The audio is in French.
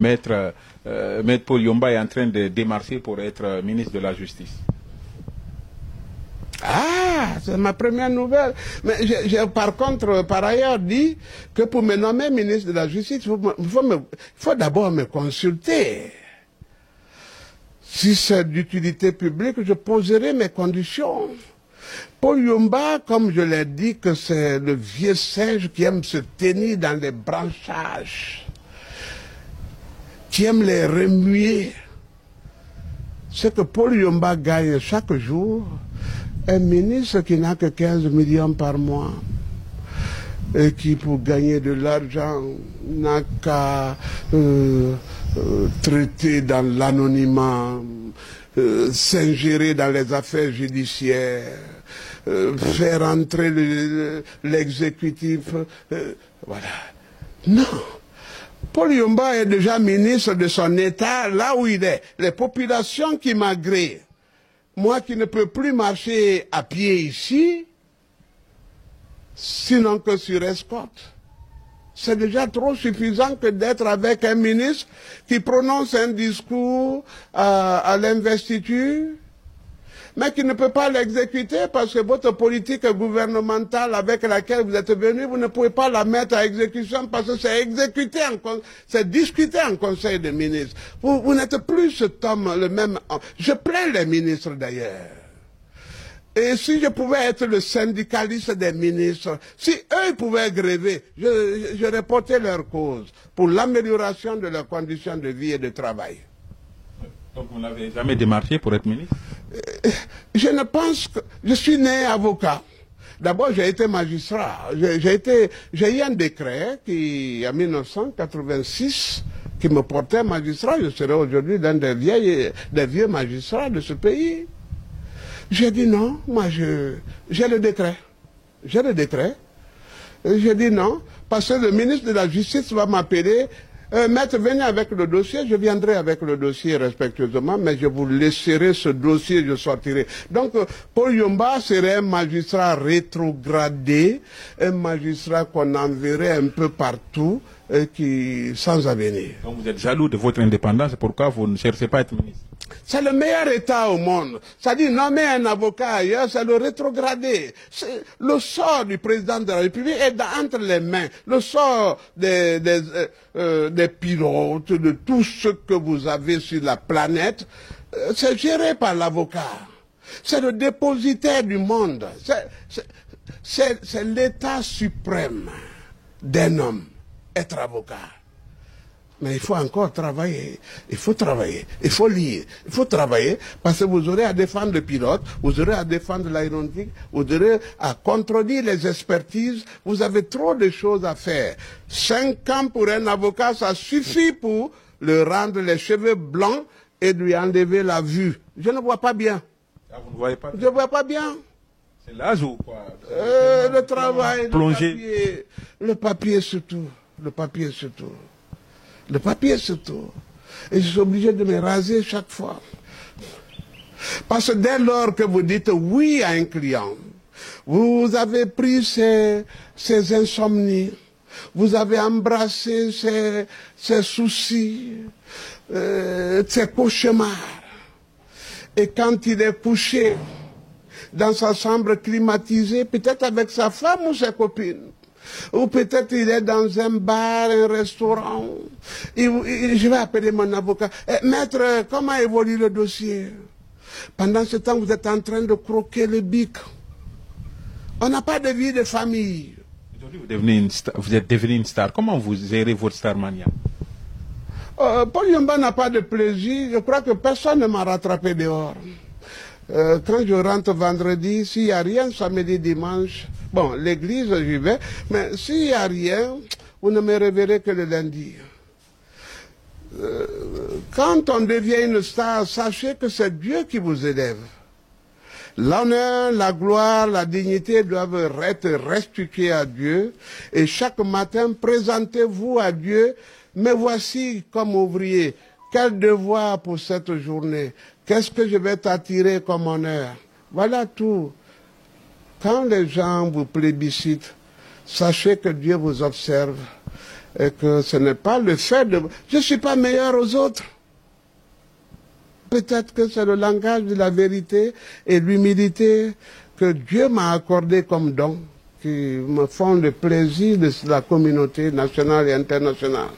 Maître Paul Yomba est en train de démarcher pour être ministre de la Justice. Ah, c'est ma première nouvelle. Mais j'ai par contre, par ailleurs, dit que pour me nommer ministre de la Justice, il faut d'abord me consulter. Si c'est d'utilité publique, je poserai mes conditions. Paul Yomba, comme je l'ai dit, que c'est le vieux singe qui aime se tenir dans les branchages, qui aime les remuer. Ce que Paul Yomba gagne chaque jour, un ministre qui n'a que 15 millions par mois et qui, pour gagner de l'argent, n'a qu'à traiter dans l'anonymat, s'ingérer dans les affaires judiciaires, faire entrer l'exécutif. Voilà. Non. Paul Yomba est déjà ministre de son État, là où il est. Les populations qui m'agréent, moi qui ne peux plus marcher à pied ici, sinon que sur escorte. C'est déjà trop suffisant que d'être avec un ministre qui prononce un discours à l'investiture, mais qui ne peut pas l'exécuter parce que votre politique gouvernementale avec laquelle vous êtes venu, vous ne pouvez pas la mettre à exécution parce que c'est discuté en Conseil des ministres. Vous n'êtes plus cet homme, le même. Je plains les ministres d'ailleurs. Et si je pouvais être le syndicaliste des ministres, si eux pouvaient gréver, je reportais leur cause pour l'amélioration de leurs conditions de vie et de travail. Donc vous n'avez jamais démarché pour être ministre? Je ne pense que... Je suis né avocat. D'abord, j'ai été magistrat. J'ai eu un décret qui, en 1986, qui me portait magistrat. Je serais aujourd'hui l'un des vieux magistrats de ce pays. J'ai dit non, moi j'ai le décret. J'ai le décret. J'ai dit non, parce que le ministre de la Justice va m'appeler. Maître, venez avec le dossier, je viendrai avec le dossier respectueusement, mais je vous laisserai ce dossier, je sortirai. Donc, Paul Yomba serait un magistrat rétrogradé, un magistrat qu'on enverrait un peu partout, sans avenir. Donc vous êtes jaloux de votre indépendance, c'est pourquoi vous ne cherchez pas à être ministre? C'est le meilleur État au monde. C'est-à-dire, nommer un avocat ailleurs, c'est le rétrograder. Le sort du président de la République est entre les mains. Le sort des pilotes, de tout ce que vous avez sur la planète, c'est géré par l'avocat. C'est le dépositaire du monde. C'est l'état suprême d'un homme, être avocat. Mais il faut encore travailler, il faut travailler, il faut lire, il faut travailler, parce que vous aurez à défendre le pilote, vous aurez à défendre l'aéronautique, vous aurez à contredire les expertises, vous avez trop de choses à faire. 5 ans pour un avocat, ça suffit pour le rendre les cheveux blancs et lui enlever la vue. Je ne vois pas bien. Ah, vous ne voyez pas bien? Je ne vois pas bien. C'est l'âge ou quoi? Le travail, le papier surtout, le papier surtout. Le papier surtout. Et je suis obligé de me raser chaque fois. Parce que dès lors que vous dites oui à un client, vous avez pris ses insomnies, vous avez embrassé ses soucis, ses cauchemars. Et quand il est couché dans sa chambre climatisée, peut-être avec sa femme ou ses copines, ou peut-être il est dans un bar, un restaurant. Je vais appeler mon avocat. Maître, comment évolue le dossier? Pendant ce temps, vous êtes en train de croquer le bic. On n'a pas de vie de famille. Aujourd'hui, vous êtes devenu une star. Comment vous gérez votre starmania? Paul Yomba n'a pas de plaisir. Je crois que personne ne m'a rattrapé dehors. Quand je rentre vendredi, s'il n'y a rien, samedi, dimanche, bon, l'église, j'y vais, mais s'il n'y a rien, vous ne me reverrez que le lundi. Quand on devient une star, sachez que c'est Dieu qui vous élève. L'honneur, la gloire, la dignité doivent être restituées à Dieu. Et chaque matin, présentez-vous à Dieu. Mais voici, comme ouvrier, quel devoir pour cette journée? Qu'est-ce que je vais t'attirer comme honneur? Voilà tout. Quand les gens vous plébiscitent, sachez que Dieu vous observe Et que ce n'est pas le fait de... Je ne suis pas meilleur aux autres. Peut-être que c'est le langage de la vérité et l'humilité que Dieu m'a accordé comme don, qui me font le plaisir de la communauté nationale et internationale.